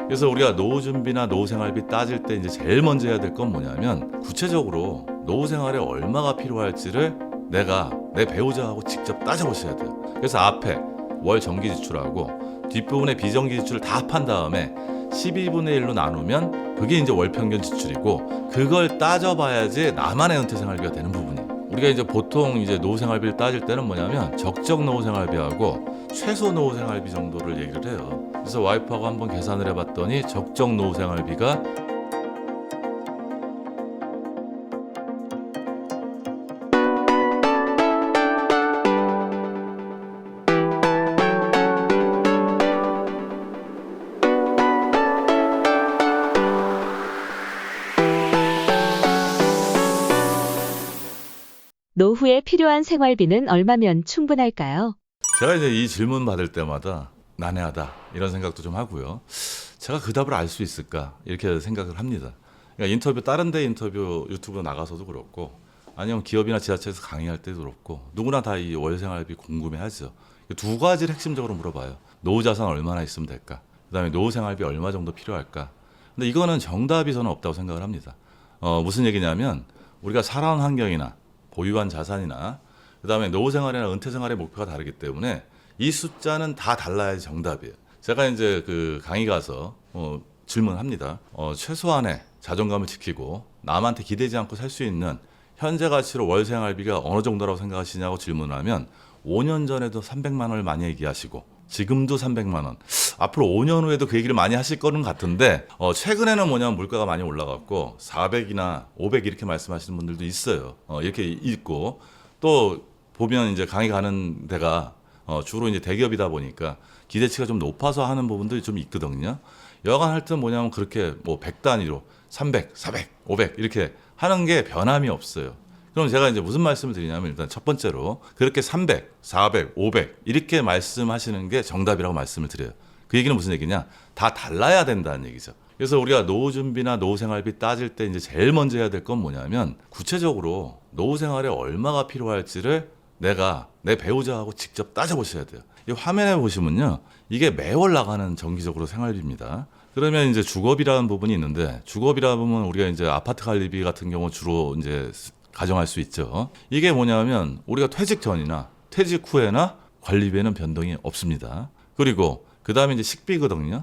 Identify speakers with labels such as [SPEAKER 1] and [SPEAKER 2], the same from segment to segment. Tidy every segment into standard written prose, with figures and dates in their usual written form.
[SPEAKER 1] 그래서 우리가 노후 준비나 노후 생활비 따질 때 이제 제일 먼저 해야 될 건 뭐냐면 구체적으로 노후 생활에 얼마가 필요할지를 내가 내 배우자하고 직접 따져보셔야 돼요. 그래서 앞에 월 정기 지출하고 뒷부분에 비정기 지출을 다 합한 다음에 12분의 1로 나누면 그게 이제 월 평균 지출이고, 그걸 따져봐야지 나만의 은퇴 생활비가 되는 부분이에요. 우리가 이제 보통 이제 노후 생활비를 따질 때는 뭐냐면 적정 노후 생활비하고 최소 노후 생활비 정도를 얘기를 해요. 그래서 와이프하고 한번 계산을 해봤더니 적정 노후 생활비가
[SPEAKER 2] 노후에 필요한 생활비는 얼마면 충분할까요?
[SPEAKER 1] 제가 이제 이 질문 받을 때마다 난해하다 이런 생각도 좀 하고요. 제가 그 답을 알 수 있을까 이렇게 생각을 합니다. 그러니까 인터뷰, 다른 데 인터뷰 유튜브 나가서도 그렇고 아니면 기업이나 지자체에서 강의할 때도 그렇고 누구나 다 이 월생활비 궁금해하죠. 두 가지를 핵심적으로 물어봐요. 노후 자산 얼마나 있으면 될까? 그다음에 노후 생활비 얼마 정도 필요할까? 근데 이거는 정답이 저는 없다고 생각을 합니다. 무슨 얘기냐면 우리가 살아온 환경이나 보유한 자산이나 그다음에 노후 생활이나 은퇴 생활의 목표가 다르기 때문에 이 숫자는 다 달라야 정답이에요. 제가 이제 그 강의 가서 질문합니다. 최소한의 자존감을 지키고 남한테 기대지 않고 살 수 있는 현재 가치로 월 생활비가 어느 정도라고 생각하시냐고 질문하면 5년 전에도 300만 원을 많이 얘기하시고 지금도 300만 원. 앞으로 5년 후에도 그 얘기를 많이 하실 거는 같은데 최근에는 뭐냐면 물가가 많이 올라갔고 400이나 500 이렇게 말씀하시는 분들도 있어요. 이렇게 있고 또 보면 이제 강의 가는 데가 주로 이제 대기업이다 보니까 기대치가 좀 높아서 하는 부분들이 좀 있거든요. 여간 할 때 뭐냐면 그렇게 뭐 100 단위로 300, 400, 500 이렇게 하는 게 변함이 없어요. 그럼 제가 이제 무슨 말씀을 드리냐면 일단 첫 번째로 그렇게 300, 400, 500 이렇게 말씀하시는 게 정답이라고 말씀을 드려요. 그 얘기는 무슨 얘기냐? 다 달라야 된다는 얘기죠. 그래서 우리가 노후 준비나 노후 생활비 따질 때 이제 제일 먼저 해야 될 건 뭐냐면 구체적으로 노후 생활에 얼마가 필요할지를 내가 내 배우자하고 직접 따져보셔야 돼요. 이 화면에 보시면요, 이게 매월 나가는 정기적으로 생활비입니다. 그러면 이제 주거비라는 부분이 있는데, 주거비라 보면 우리가 이제 아파트 관리비 같은 경우 주로 이제 가정할 수 있죠. 이게 뭐냐면 우리가 퇴직 전이나 퇴직 후에나 관리비에는 변동이 없습니다. 그리고 그 다음에 이제 식비거든요.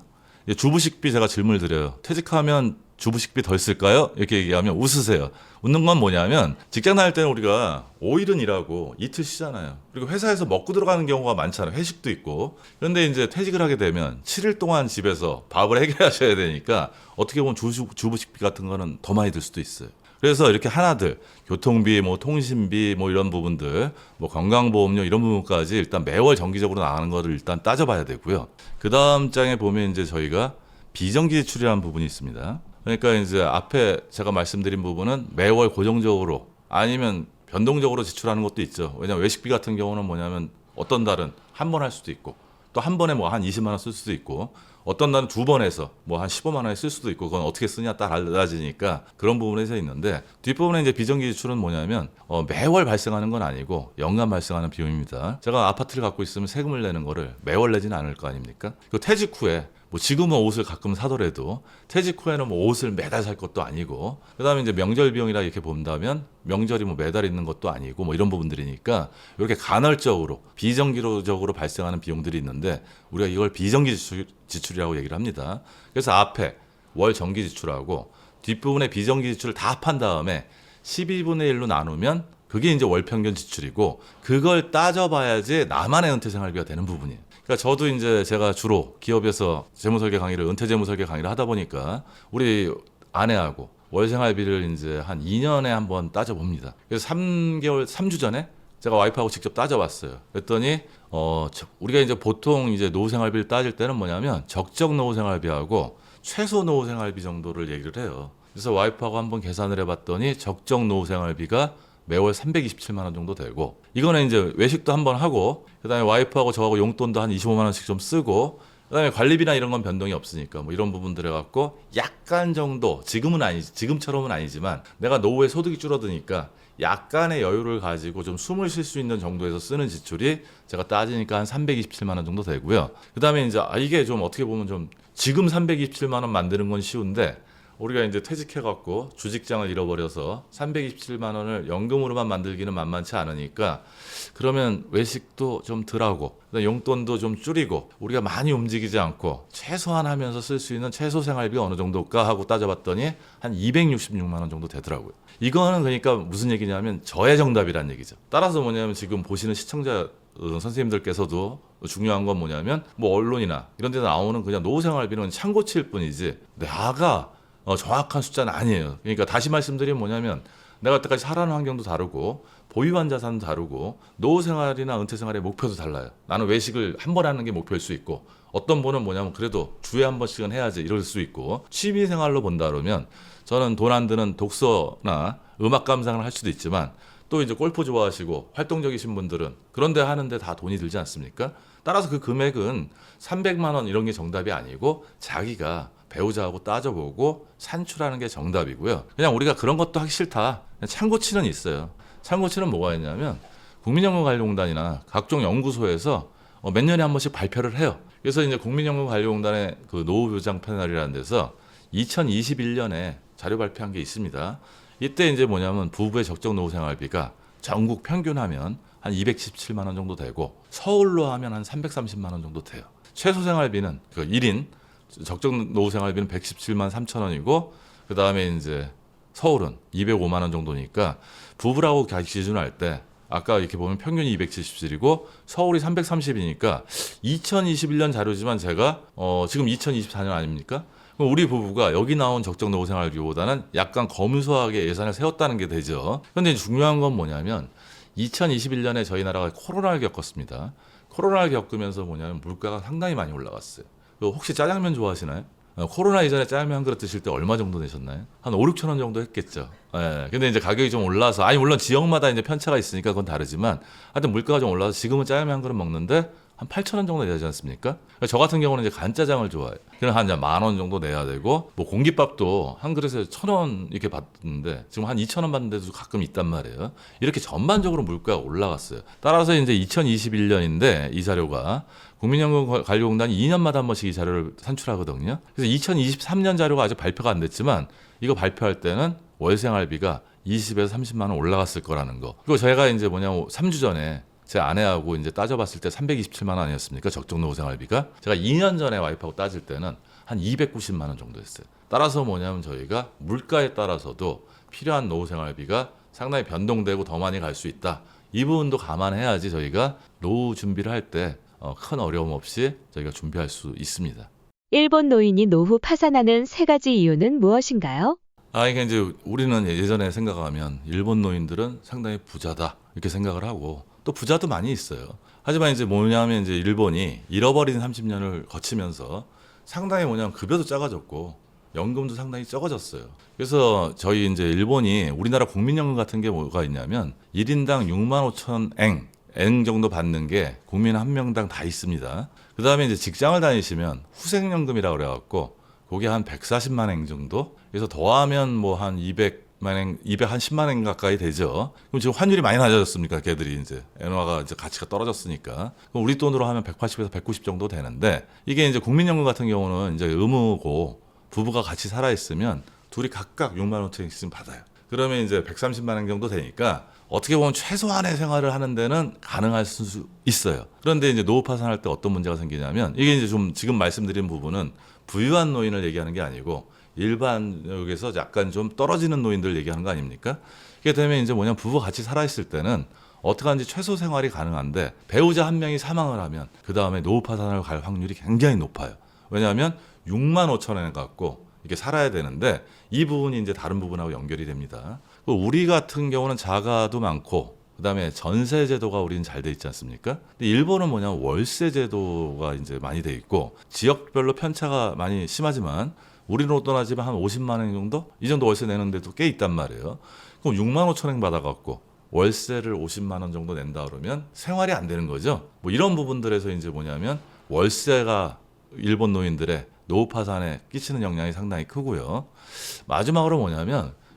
[SPEAKER 1] 주부식비 제가 질문을 드려요. 퇴직하면 주부식비 덜 쓸까요? 이렇게 얘기하면 웃으세요. 웃는 건 뭐냐면 직장 다닐 때는 우리가 5일은 일하고 이틀 쉬잖아요. 그리고 회사에서 먹고 들어가는 경우가 많잖아요. 회식도 있고. 그런데 이제 퇴직을 하게 되면 7일 동안 집에서 밥을 해결하셔야 되니까 어떻게 보면 주부식비 같은 거는 더 많이 들 수도 있어요. 그래서 이렇게 하나들 교통비, 뭐 통신비, 뭐 이런 부분들, 뭐 건강보험료 이런 부분까지 일단 매월 정기적으로 나가는 거를 일단 따져봐야 되고요. 그 다음 장에 보면 이제 저희가 비정기 지출이라는 부분이 있습니다. 그러니까 이제 앞에 제가 말씀드린 부분은 매월 고정적으로 아니면 변동적으로 지출하는 것도 있죠. 왜냐하면 외식비 같은 경우는 뭐냐면 어떤 달은 한 번 할 수도 있고 또 한 번에 뭐 한 20만 원 쓸 수도 있고 어떤 날은 두 번 해서 뭐 한 15만 원에 쓸 수도 있고 그건 어떻게 쓰냐 따라 달라지니까 그런 부분에서 있는데, 뒷부분에 이제 비정기 지출은 뭐냐면 매월 발생하는 건 아니고 연간 발생하는 비용입니다. 제가 아파트를 갖고 있으면 세금을 내는 거를 매월 내지는 않을 거 아닙니까? 그 퇴직 후에 뭐 지금은 옷을 가끔 사더라도 퇴직 후에는 뭐 옷을 매달 살 것도 아니고, 그다음에 이제 명절 비용이라 이렇게 본다면 명절이 뭐 매달 있는 것도 아니고 뭐 이런 부분들이니까 이렇게 간헐적으로 비정기적으로 발생하는 비용들이 있는데 우리가 이걸 비정기 지출이라고 얘기를 합니다. 그래서 앞에 월 정기 지출하고 뒷부분에 비정기 지출을 다 합한 다음에 12분의 1로 나누면 그게 이제 월 평균 지출이고, 그걸 따져봐야지 나만의 은퇴 생활비가 되는 부분이에요. 그러니까 저도 이제 제가 주로 기업에서 재무설계 강의를, 은퇴 재무설계 강의를 하다 보니까 우리 아내하고 월 생활비를 이제 한 2년에 한번 따져봅니다. 그래서 3주 전에 제가 와이프하고 직접 따져봤어요. 그랬더니 우리가 이제 보통 이제 노후 생활비를 따질 때는 뭐냐면 적정 노후 생활비하고 최소 노후 생활비 정도를 얘기를 해요. 그래서 와이프하고 한번 계산을 해봤더니 적정 노후 생활비가 매월 327만 원 정도 되고, 이거는 이제 외식도 한번 하고 그다음에 와이프하고 저하고 용돈도 한 25만 원씩 좀 쓰고 그다음에 관리비나 이런 건 변동이 없으니까 뭐 이런 부분들 해갖고 약간 정도, 지금처럼은 아니지만 내가 노후에 소득이 줄어드니까 약간의 여유를 가지고 좀 숨을 쉴 수 있는 정도에서 쓰는 지출이 제가 따지니까 한 327만 원 정도 되고요. 그다음에 이제 이게 좀 어떻게 보면 좀 지금 327만 원 만드는 건 쉬운데 우리가 이제 퇴직해갖고 주직장을 잃어버려서 327만 원을 연금으로만 만들기는 만만치 않으니까 그러면 외식도 좀 덜하고 용돈도 좀 줄이고 우리가 많이 움직이지 않고 최소한 하면서 쓸 수 있는 최소 생활비 어느 정도일까 하고 따져봤더니 한 266만 원 정도 되더라고요. 이거는 그러니까 무슨 얘기냐면 저의 정답이란 얘기죠. 따라서 뭐냐면 지금 보시는 시청자 선생님들께서도 중요한 건 뭐냐면 뭐 언론이나 이런 데서 나오는 그냥 노후 생활비는 참고치일 뿐이지 내가 정확한 숫자는 아니에요. 그러니까 다시 말씀드리면 뭐냐면 내가 그때까지 살아는 환경도 다르고 보유한 자산도 다르고 노후 생활이나 은퇴 생활의 목표도 달라요. 나는 외식을 한 번 하는 게 목표일 수 있고 어떤 분은 뭐냐면 그래도 주에 한 번씩은 해야지 이럴 수 있고 취미 생활로 본다 그러면 저는 돈 안 드는 독서나 음악 감상을 할 수도 있지만 또 이제 골프 좋아하시고 활동적이신 분들은 그런데 하는데 다 돈이 들지 않습니까? 따라서 그 금액은 300만 원 이런 게 정답이 아니고 자기가 배우자하고 따져보고 산출하는 게 정답이고요. 그냥 우리가 그런 것도 하기 싫다. 그냥 참고치는 있어요. 참고치는 뭐가 있냐면 국민연금관리공단이나 각종 연구소에서 몇 년에 한 번씩 발표를 해요. 그래서 이제 국민연금관리공단의 그 노후보장 패널이라는 데서 2021년에 자료 발표한 게 있습니다. 이때 이제 뭐냐면 부부의 적정 노후 생활비가 전국 평균하면 한 217만 원 정도 되고 서울로 하면 한 330만 원 정도 돼요. 최소 생활비는 그 1인 적정 노후 생활비는 117만 3천 원이고 그 다음에 이제 서울은 205만 원 정도니까 부부라고 기준할 때 아까 이렇게 보면 평균이 277이고 서울이 330이니까 2021년 자료지만 제가 지금 2024년 아닙니까? 그럼 우리 부부가 여기 나온 적정 노후 생활비보다는 약간 검소하게 예산을 세웠다는 게 되죠. 그런데 중요한 건 뭐냐면 2021년에 저희 나라가 코로나를 겪었습니다. 코로나를 겪으면서 뭐냐면 물가가 상당히 많이 올라갔어요. 혹시 짜장면 좋아하시나요? 코로나 이전에 짜장면 한 그릇 드실 때 얼마 정도 내셨나요? 한 5, 6천 원 정도 했겠죠. 예. 근데 이제 가격이 좀 올라서, 아니, 물론 지역마다 이제 편차가 있으니까 그건 다르지만, 하여튼 물가가 좀 올라서 지금은 짜장면 한 그릇 먹는데 한 8천 원 정도 내야 되지 않습니까? 저 같은 경우는 이제 간짜장을 좋아해요. 그럼 한 10,000원 정도 내야 되고, 뭐 공깃밥도 한 그릇에 1,000원 이렇게 받는데, 지금 한 2,000원 받는 데도 가끔 있단 말이에요. 이렇게 전반적으로 물가가 올라갔어요. 따라서 이제 2021년인데, 이 자료가 국민연금관리공단이 2년마다 한 번씩 이 자료를 산출하거든요. 그래서 2023년 자료가 아직 발표가 안 됐지만 이거 발표할 때는 월 생활비가 20에서 30만 원 올라갔을 거라는 거. 그리고 제가 이제 3주 전에 제 아내하고 이제 따져봤을 때 327만 원 아니었습니까? 적정 노후 생활비가. 제가 2년 전에 와이프하고 따질 때는 한 290만 원 정도 했어요. 따라서 뭐냐면 저희가 물가에 따라서도 필요한 노후 생활비가 상당히 변동되고 더 많이 갈 수 있다. 이 부분도 감안해야지 저희가 노후 준비를 할 때 큰 어려움 없이 저희가 준비할 수 있습니다.
[SPEAKER 2] 일본 노인이 노후 파산하는 세 가지 이유는 무엇인가요?
[SPEAKER 1] 이게 이제 우리는 예전에 생각하면 일본 노인들은 상당히 부자다 이렇게 생각을 하고 또 부자도 많이 있어요. 하지만 이제 뭐냐면 이제 일본이 잃어버린 30년을 거치면서 상당히 뭐냐면 급여도 작아졌고 연금도 상당히 적어졌어요. 그래서 저희 이제 일본이 우리나라 국민연금 같은 게 뭐가 있냐면 1인당 6만 5천 eng 정도 받는 게 국민 한 명당 다 있습니다. 그 다음에 이제 직장을 다니시면 후생연금이라고 그래갖고 그게 한 140만 eng 정도? 그래서 더하면 뭐 한 200만 eng, 210만 eng 가까이 되죠. 그럼 지금 환율이 많이 낮아졌습니까? 걔들이 이제 엔화가 이제 가치가 떨어졌으니까. 그럼 우리 돈으로 하면 180에서 190 정도 되는데 이게 이제 국민연금 같은 경우는 이제 의무고 부부가 같이 살아있으면 둘이 각각 6만 5천원씩 받아요. 그러면 이제 130만 원 정도 되니까 어떻게 보면 최소한의 생활을 하는 데는 가능할 수 있어요. 그런데 이제 노후 파산할 때 어떤 문제가 생기냐면 이게 이제 좀 지금 말씀드린 부분은 부유한 노인을 얘기하는 게 아니고 일반 여기서 약간 좀 떨어지는 노인들 얘기하는 거 아닙니까? 이게 되면 이제 부부가 같이 살아있을 때는 어떻게 하는지 최소 생활이 가능한데 배우자 한 명이 사망을 하면 그 다음에 노후 파산을 갈 확률이 굉장히 높아요. 왜냐하면 6만 5천 원 갖고 이렇게 살아야 되는데 이 부분이 이제 다른 부분하고 연결이 됩니다. 우리 같은 경우는 자가도 많고 그다음에 전세 제도가 우리는 잘 돼 있지 않습니까? 근데 일본은 월세 제도가 이제 많이 돼 있고 지역별로 편차가 많이 심하지만 우리는 떠나지만 한 50만 원 정도? 이 정도 월세 내는데도 꽤 있단 말이에요. 그럼 6만 5천 원 받아갖고 월세를 50만 원 정도 낸다 그러면 생활이 안 되는 거죠. 뭐 이런 부분들에서 이제 월세가 일본 노인들의 노후 파산에 끼치는 영향이 상당히 크고요. 마지막으로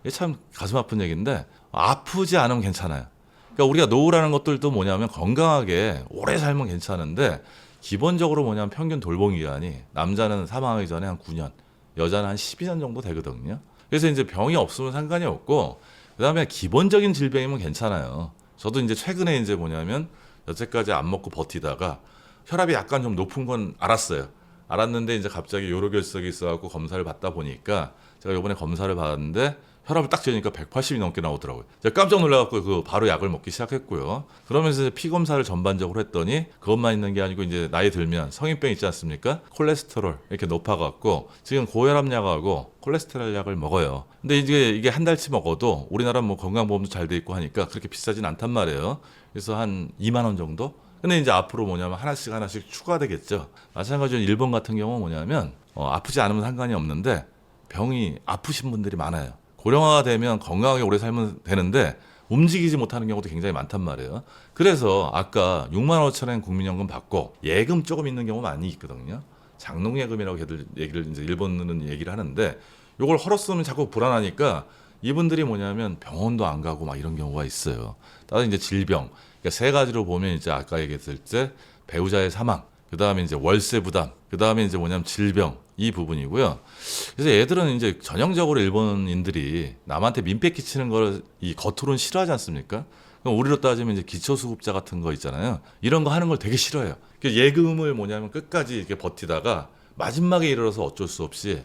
[SPEAKER 1] 이게 참 가슴 아픈 얘기인데 아프지 않으면 괜찮아요. 그러니까 우리가 노후라는 것들도 건강하게 오래 살면 괜찮은데 기본적으로 뭐냐면 평균 돌봄 기간이 남자는 사망하기 전에 한 9년, 여자는 한 12년 정도 되거든요. 그래서 이제 병이 없으면 상관이 없고, 그다음에 기본적인 질병이면 괜찮아요. 저도 이제 최근에 이제 뭐냐면 여태까지 안 먹고 버티다가 혈압이 약간 좀 높은 건 알았어요. 알았는데 이제 갑자기 요로결석이 있어갖고 검사를 받다 보니까 제가 요번에 검사를 받았는데 혈압을 딱 재니까 180이 넘게 나오더라고요. 제가 깜짝 놀라갖고 그 바로 약을 먹기 시작했고요. 그러면서 이제 피 검사를 전반적으로 했더니 그것만 있는 게 아니고 이제 나이 들면 성인병 있지 않습니까? 콜레스테롤 이렇게 높아갖고 지금 고혈압 약하고 콜레스테롤 약을 먹어요. 근데 이게 한 달치 먹어도 우리나라 뭐 건강보험도 잘 돼 있고 하니까 그렇게 비싸진 않단 말이에요. 그래서 한 2만 원 정도? 근데 이제 앞으로 뭐냐면 하나씩 추가되겠죠. 마찬가지로 일본 같은 경우는 뭐냐면 아프지 않으면 상관이 없는데 병이 아프신 분들이 많아요. 고령화가 되면 건강하게 오래 살면 되는데 움직이지 못하는 경우도 굉장히 많단 말이에요. 그래서 아까 6만 5천 원 국민연금 받고 예금 조금 있는 경우 많이 있거든요. 장롱예금이라고 걔들 얘기를 이제 일본은 얘기를 하는데 요걸 헐었으면 자꾸 불안하니까 이분들이 뭐냐면 병원도 안 가고 막 이런 경우가 있어요. 따로 이제 질병. 그러니까 세 가지로 보면 이제 아까 얘기했을 때 배우자의 사망, 그 다음에 이제 월세 부담, 그 다음에 이제 뭐냐면 질병 이 부분이고요. 그래서 얘들은 이제 전형적으로 일본인들이 남한테 민폐 끼치는 걸 이 겉으로는 싫어하지 않습니까? 그럼 우리로 따지면 이제 기초수급자 같은 거 있잖아요. 이런 거 하는 걸 되게 싫어해요. 그러니까 예금을 뭐냐면 끝까지 이렇게 버티다가 마지막에 이르러서 어쩔 수 없이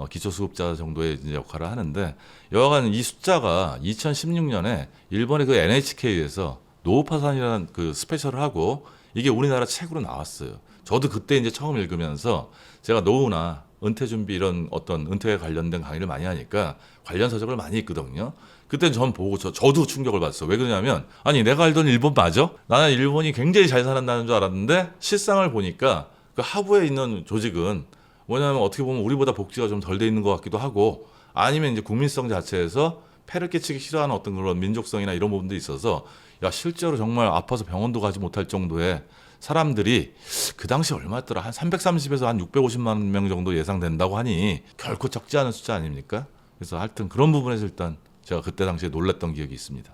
[SPEAKER 1] 기초수급자 정도의 이제 역할을 하는데 여하간 이 숫자가 2016년에 일본의 그 NHK에서 노후파산이라는 그 스페셜을 하고 이게 우리나라 책으로 나왔어요. 저도 그때 이제 처음 읽으면서 제가 노후나 은퇴 준비 이런 어떤 은퇴에 관련된 강의를 많이 하니까 관련 서적을 많이 읽거든요. 그때 전 보고 저도 충격을 받았어요. 왜 그러냐면 아니 내가 알던 일본 맞아? 나는 일본이 굉장히 잘 살았다는 줄 알았는데 실상을 보니까 그 하부에 있는 조직은 뭐냐면 어떻게 보면 우리보다 복지가 좀 덜 돼 있는 것 같기도 하고 아니면 이제 국민성 자체에서 폐를 끼치기 싫어하는 어떤 그런 민족성이나 이런 부분도 있어서 야 실제로 정말 아파서 병원도 가지 못할 정도의 사람들이 그 당시 얼마였더라 한 330에서 한 650만 명 정도 예상된다고 하니 결코 적지 않은 숫자 아닙니까? 그래서 하여튼 그런 부분에서 일단 제가 그때 당시에 놀랐던 기억이 있습니다.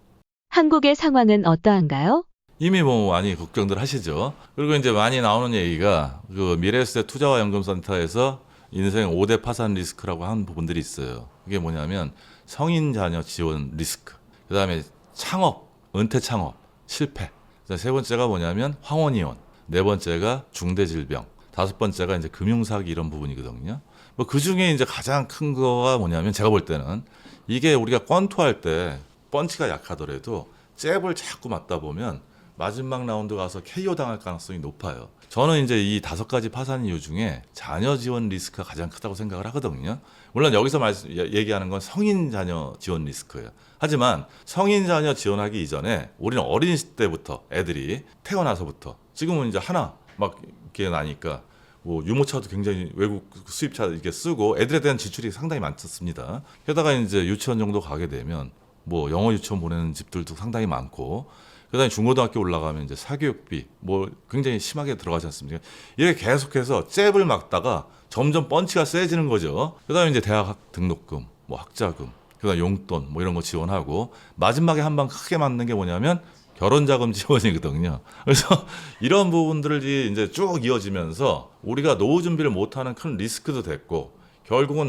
[SPEAKER 2] 한국의 상황은 어떠한가요?
[SPEAKER 1] 이미 뭐 많이 걱정들 하시죠. 그리고 이제 많이 나오는 얘기가 그 미래에셋 투자와 연금센터에서 인생 5대 파산 리스크라고 하는 부분들이 있어요. 그게 뭐냐면 성인 자녀 지원 리스크, 그 다음에 창업, 은퇴 창업, 실패. 세 번째가 뭐냐면 황혼 이혼, 네 번째가 중대 질병, 다섯 번째가 이제 금융 사기 이런 부분이거든요. 뭐 그 중에 이제 가장 큰 거가 뭐냐면 제가 볼 때는 이게 우리가 권투할 때 펀치가 약하더라도 잽을 자꾸 맞다 보면 마지막 라운드 가서 KO 당할 가능성이 높아요. 저는 이제 이 다섯 가지 파산 이유 중에 자녀 지원 리스크가 가장 크다고 생각을 하거든요. 물론 여기서 얘기하는 건 성인 자녀 지원 리스크예요. 하지만 성인 자녀 지원하기 이전에 우리는 어린 때부터 애들이 태어나서부터 지금은 이제 하나 막 이렇게 나니까 뭐 유모차도 굉장히 외국 수입차 이렇게 쓰고 애들에 대한 지출이 상당히 많습니다. 게다가 이제 유치원 정도 가게 되면 뭐 영어 유치원 보내는 집들도 상당히 많고 그다음에 중고등학교 올라가면 이제 사교육비 뭐 굉장히 심하게 들어가지 않습니까? 이게 계속해서 잽을 막다가 점점 펀치가 세지는 거죠. 그다음에 이제 대학 등록금, 뭐 학자금, 그다음 용돈 뭐 이런 거 지원하고 마지막에 한 방 크게 맞는 게 뭐냐면 결혼자금 지원이거든요. 그래서 이런 부분들이 이제 쭉 이어지면서 우리가 노후 준비를 못하는 큰 리스크도 됐고 결국은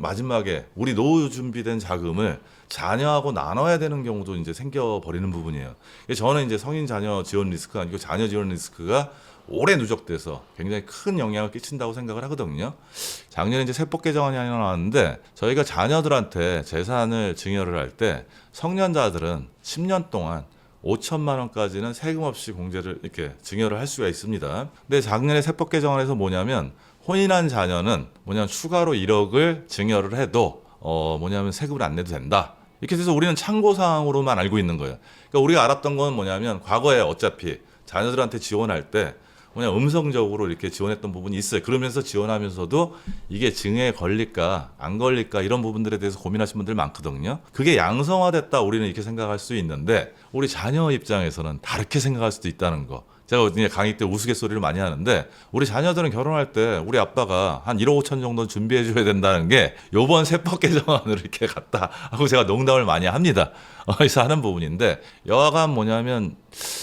[SPEAKER 1] 마지막에 우리 노후 준비된 자금을 자녀하고 나눠야 되는 경우도 이제 생겨버리는 부분이에요. 저는 이제 성인 자녀 지원 리스크가 아니고 자녀 지원 리스크가 오래 누적돼서 굉장히 큰 영향을 끼친다고 생각을 하거든요. 작년에 이제 세법 개정안이 하나 나왔는데 저희가 자녀들한테 재산을 증여를 할 때 성년자들은 10년 동안 5천만 원까지는 세금 없이 공제를 이렇게 증여를 할 수가 있습니다. 근데 작년에 세법 개정안에서 뭐냐면 혼인한 자녀는 뭐냐면 추가로 1억을 증여를 해도 뭐냐면 세금을 안 내도 된다. 이렇게 돼서 우리는 참고사항으로만 알고 있는 거예요. 그러니까 우리가 알았던 건 뭐냐면 과거에 어차피 자녀들한테 지원할 때 그냥 음성적으로 이렇게 지원했던 부분이 있어요. 그러면서 지원하면서도 이게 증여에 걸릴까 안 걸릴까 이런 부분들에 대해서 고민하시는 분들 많거든요. 그게 양성화됐다 우리는 이렇게 생각할 수 있는데 우리 자녀 입장에서는 다르게 생각할 수도 있다는 거 제가 이제 강의 때 우스갯소리를 많이 하는데 우리 자녀들은 결혼할 때 우리 아빠가 한 1억 5천 정도는 준비해 줘야 된다는 게 요번 세법 개정안으로 이렇게 갔다 하고 제가 농담을 많이 합니다. 그래서 하는 부분인데 여하간 뭐냐면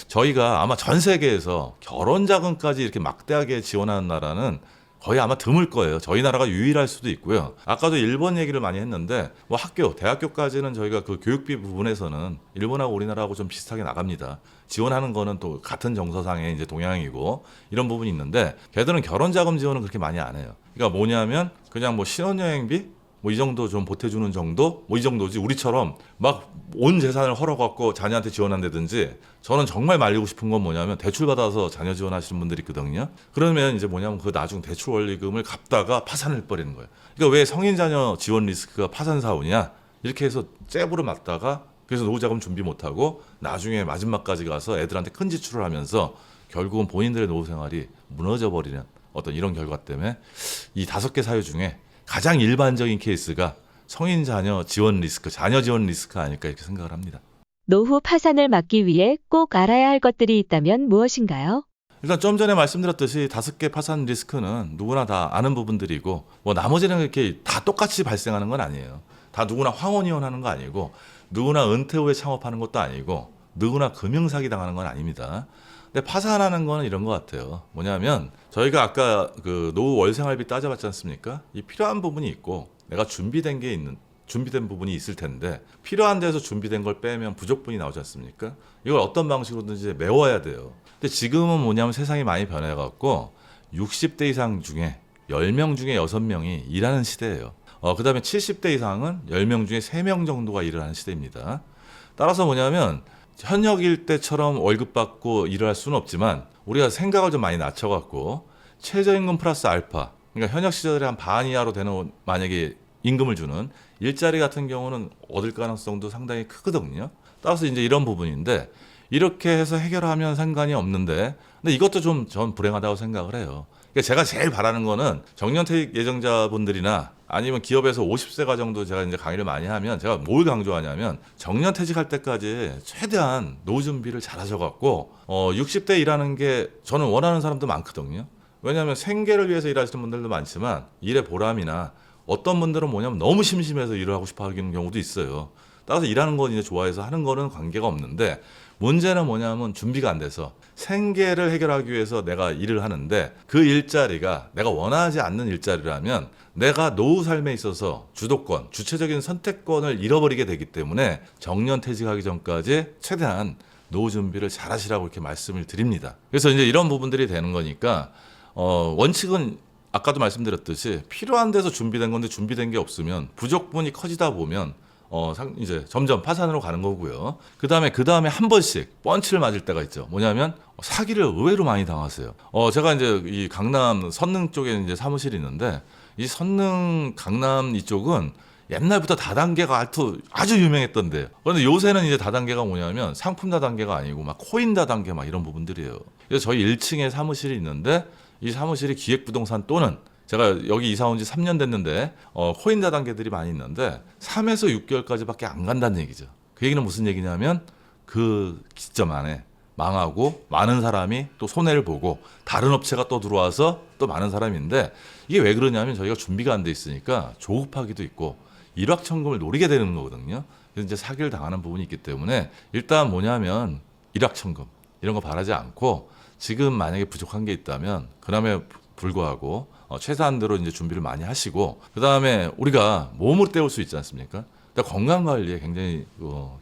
[SPEAKER 1] 저희가 아마 전 세계에서 결혼 자금까지 이렇게 막대하게 지원하는 나라는 거의 아마 드물 거예요. 저희 나라가 유일할 수도 있고요. 아까도 일본 얘기를 많이 했는데 뭐 학교, 대학교까지는 저희가 그 교육비 부분에서는 일본하고 우리나라하고 좀 비슷하게 나갑니다. 지원하는 거는 또 같은 정서상의 이제 동양이고 이런 부분이 있는데 걔들은 결혼 자금 지원은 그렇게 많이 안 해요. 그러니까 뭐냐면 그냥 뭐 신혼여행비 뭐 이 정도 좀 보태주는 정도? 뭐 이 정도지. 우리처럼 막 온 재산을 헐어갖고 자녀한테 지원한다든지 저는 정말 말리고 싶은 건 뭐냐면 대출 받아서 자녀 지원하시는 분들이 있거든요. 그러면 이제 뭐냐면 그 나중 대출 원리금을 갚다가 파산을 버리는 거예요. 그러니까 왜 성인 자녀 지원 리스크가 파산 사오냐? 이렇게 해서 잽으로 맞다가 그래서 노후자금 준비 못하고 나중에 마지막까지 가서 애들한테 큰 지출을 하면서 결국은 본인들의 노후 생활이 무너져 버리는 어떤 이런 결과 때문에 이 5개 사유 중에 가장 일반적인 케이스가 성인 자녀 지원 리스크, 자녀 지원 리스크 아닐까 이렇게 생각을 합니다.
[SPEAKER 2] 노후 파산을 막기 위해 꼭 알아야 할 것들이 있다면 무엇인가요?
[SPEAKER 1] 일단 좀 전에 말씀드렸듯이 5개 파산 리스크는 누구나 다 아는 부분들이고 뭐 나머지는 이렇게 다 똑같이 발생하는 건 아니에요. 다 누구나 황혼이혼하는 거 아니고 누구나 은퇴 후에 창업하는 것도 아니고 누구나 금융사기 당하는 건 아닙니다. 근데 파산하는 거는 이런 것 같아요. 뭐냐면 저희가 아까 그 노후 월생활비 따져봤지 않습니까? 이 필요한 부분이 있고 내가 준비된 부분이 있을 텐데 필요한 데서 준비된 걸 빼면 부족분이 나오지 않습니까? 이걸 어떤 방식으로든지 메워야 돼요. 근데 지금은 뭐냐면 세상이 많이 변해갖고 60대 이상 중에 10명 중에 6명이 일하는 시대예요. 그 다음에 70대 이상은 10명 중에 3명 정도가 일을 하는 시대입니다. 따라서 뭐냐면 현역일 때처럼 월급 받고 일을 할 수는 없지만 우리가 생각을 좀 많이 낮춰갖고 최저임금 플러스 알파, 그러니까 현역 시절에 한 반 이하로 되는 만약에 임금을 주는 일자리 같은 경우는 얻을 가능성도 상당히 크거든요. 따라서 이제 이런 부분인데 이렇게 해서 해결하면 상관이 없는데 근데 이것도 좀 전 불행하다고 생각을 해요. 그러니까 제가 제일 바라는 거는 정년퇴직 예정자분들이나 아니면 기업에서 50세가 정도 제가 이제 강의를 많이 하면 제가 뭘 강조하냐면 정년퇴직할 때까지 최대한 노후 준비를 잘 하셔갖고 60대 일하는 게 저는 원하는 사람도 많거든요. 왜냐하면 생계를 위해서 일하시는 분들도 많지만 일의 보람이나 어떤 분들은 뭐냐면 너무 심심해서 일을 하고 싶어 하는 경우도 있어요. 따라서 일하는 건 이제 좋아해서 하는 거는 관계가 없는데 문제는 뭐냐면 준비가 안 돼서 생계를 해결하기 위해서 내가 일을 하는데 그 일자리가 내가 원하지 않는 일자리라면 내가 노후 삶에 있어서 주도권, 주체적인 선택권을 잃어버리게 되기 때문에 정년퇴직하기 전까지 최대한 노후 준비를 잘 하시라고 이렇게 말씀을 드립니다. 그래서 이제 이런 부분들이 되는 거니까 원칙은 아까도 말씀드렸듯이 필요한 데서 준비된 건데 준비된 게 없으면 부족분이 커지다 보면 이제 점점 파산으로 가는 거고요. 그 다음에 한 번씩 펀치를 맞을 때가 있죠. 뭐냐면 사기를 의외로 많이 당하세요. 제가 이제 이 강남 선릉 쪽에 이제 사무실이 있는데 이 선릉 강남 이쪽은 옛날부터 다단계가 아주 유명했던데요. 그런데 요새는 이제 다단계가 뭐냐면 상품 다단계가 아니고 막 코인 다단계 막 이런 부분들이에요. 그래서 저희 1층에 사무실이 있는데 이 사무실이 기획부동산 또는 제가 여기 이사 온 지 3년 됐는데 코인 다단계들이 많이 있는데 3에서 6개월까지밖에 안 간다는 얘기죠. 그 얘기는 무슨 얘기냐면 그 시점 안에 망하고 많은 사람이 또 손해를 보고 다른 업체가 또 들어와서 또 많은 사람인데 이게 왜 그러냐면 저희가 준비가 안 돼 있으니까 조급하기도 있고 일확천금을 노리게 되는 거거든요. 그래서 이제 사기를 당하는 부분이 있기 때문에 일단 뭐냐면 일확천금 이런 거 바라지 않고 지금 만약에 부족한 게 있다면 그럼에 불구하고 최소한대로 이제 준비를 많이 하시고 그 다음에 우리가 몸으로 때울 수 있지 않습니까? 그러니까 건강 관리에 굉장히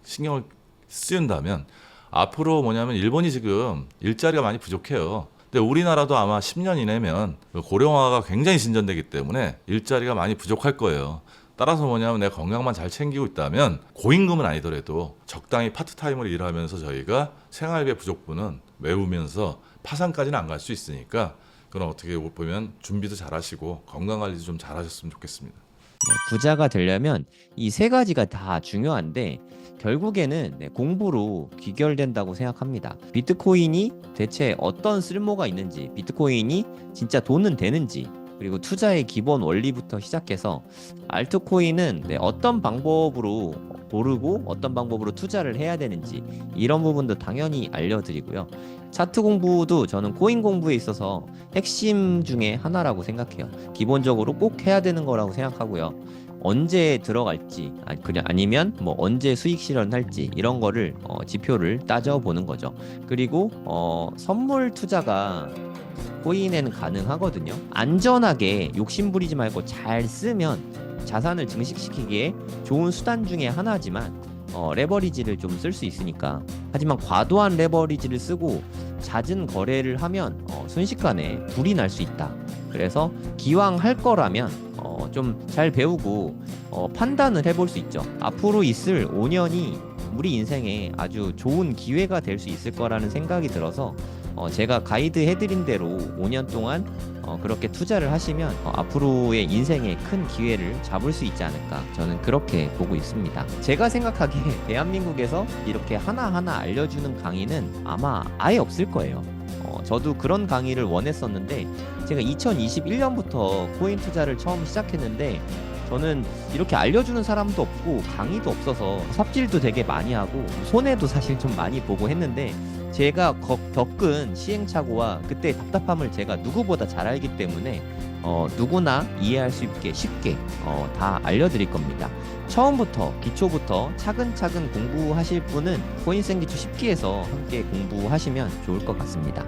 [SPEAKER 1] 신경을 쓰인다면 앞으로 뭐냐면 일본이 지금 일자리가 많이 부족해요. 근데 우리나라도 아마 10년 이내면 고령화가 굉장히 진전되기 때문에 일자리가 많이 부족할 거예요. 따라서 뭐냐면 내가 건강만 잘 챙기고 있다면 고임금은 아니더라도 적당히 파트타임으로 일하면서 저희가 생활비 부족분은 메우면서 파산까지는 안 갈 수 있으니까 그건 어떻게 보면 준비도 잘 하시고 건강관리도 좀 잘 하셨으면 좋겠습니다.
[SPEAKER 3] 부자가 되려면 이 세 가지가 다 중요한데 결국에는 공부로 귀결된다고 생각합니다. 비트코인이 대체 어떤 쓸모가 있는지, 비트코인이 진짜 돈은 되는지, 그리고 투자의 기본 원리부터 시작해서 알트코인은 어떤 방법으로 고르고 어떤 방법으로 투자를 해야 되는지 이런 부분도 당연히 알려드리고요. 차트 공부도 저는 코인 공부에 있어서 핵심 중에 하나라고 생각해요. 기본적으로 꼭 해야 되는 거라고 생각하고요. 언제 들어갈지 아니면 뭐 언제 수익 실현할지 이런 거를 지표를 따져보는 거죠. 그리고 선물 투자가 코인에는 가능하거든요. 안전하게 욕심 부리지 말고 잘 쓰면 자산을 증식시키기에 좋은 수단 중에 하나지만 레버리지를 좀 쓸 수 있으니까. 하지만 과도한 레버리지를 쓰고 잦은 거래를 하면 순식간에 불이 날 수 있다. 그래서 기왕 할 거라면 좀 잘 배우고 판단을 해볼 수 있죠. 앞으로 있을 5년이 우리 인생에 아주 좋은 기회가 될 수 있을 거라는 생각이 들어서 제가 가이드 해드린 대로 5년 동안 그렇게 투자를 하시면 앞으로의 인생에 큰 기회를 잡을 수 있지 않을까, 저는 그렇게 보고 있습니다. 제가 생각하기에 대한민국에서 이렇게 하나하나 알려주는 강의는 아마 아예 없을 거예요. 저도 그런 강의를 원했었는데 제가 2021년부터 코인 투자를 처음 시작했는데 저는 이렇게 알려주는 사람도 없고 강의도 없어서 삽질도 되게 많이 하고 손해도 사실 좀 많이 보고 했는데, 제가 겪은 시행착오와 그때 답답함을 제가 누구보다 잘 알기 때문에 누구나 이해할 수 있게 쉽게 다 알려드릴 겁니다. 처음부터 기초부터 차근차근 공부하실 분은 코인생기초 10기에서 함께 공부하시면 좋을 것 같습니다.